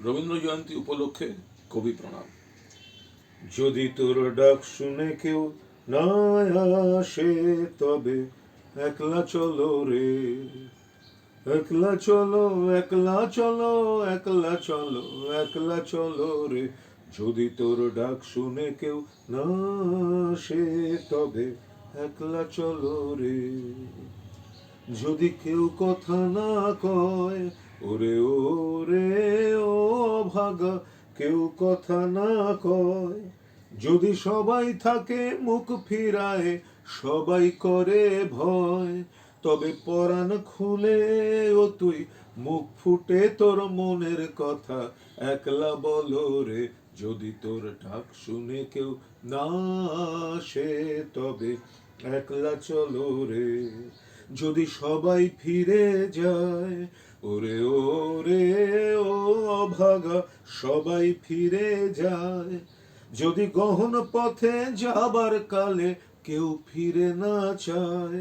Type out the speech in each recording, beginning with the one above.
রবীন্দ্র জয়ন্তী উপলক্ষে কবি প্রণাম। যদি তোর ডাক শুনে কেউ না আসে, তবে একলা চলো রে, একলা চলো, একলা চলো, একলা চলো, একলা চলো রে। যদি তোর ডাক শুনে কেউ না আসে, তবে একলা চলো রে। যদি কেউ কথা না কয়, ওরে ওরে ও ভাগা, কেউ কথা না কয়, যদি সবাই থাকে মুখ ফিরায়, সবাই করে ভয়, তবে পরাণ খুলে ও তুই মুখ ফুটে তোর মনের কথা একলা বলো রে। যদি তোর ডাক শুনে কেউ না আসে, তবে একলা চলো রে। যদি সবাই ফিরে যায়, ওরে ওরে ও অভাগা, সবাই ফিরে যায়, যদি গহন পথে যাবার কালে কেউ ফিরে না চায়,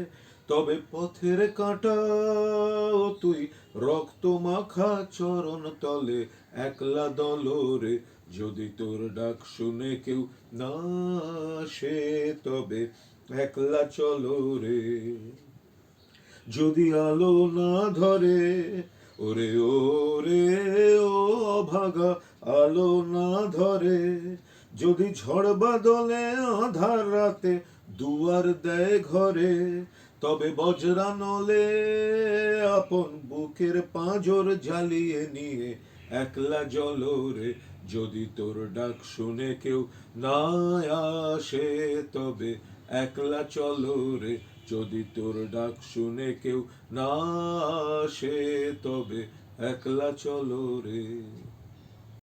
তবে পথের কাঁটা ও তুই রক্ত মাখা চরণ তলে একলা দলরে। যদি তোর ডাক শুনে কেউ না আসে, তবে একলা চলো রে। যদি আলো না ধরে, ওরে ওরে ও অভাগা, আলো না ধরে, যদি ঝড় বাদলে আধার রাতে দুয়ার দেয় ঘরে, তবে বজ্রা নলে আপন বুকের পাঁজর জ্বালিয়ে নিয়ে একলা জ্বলরে। যদি তোর ডাক শুনে কেউ না আসে, তবে একলা চলো রে। যদি তোর ডাক শুনে কেউ না আসে, তবে একলা চলো রে।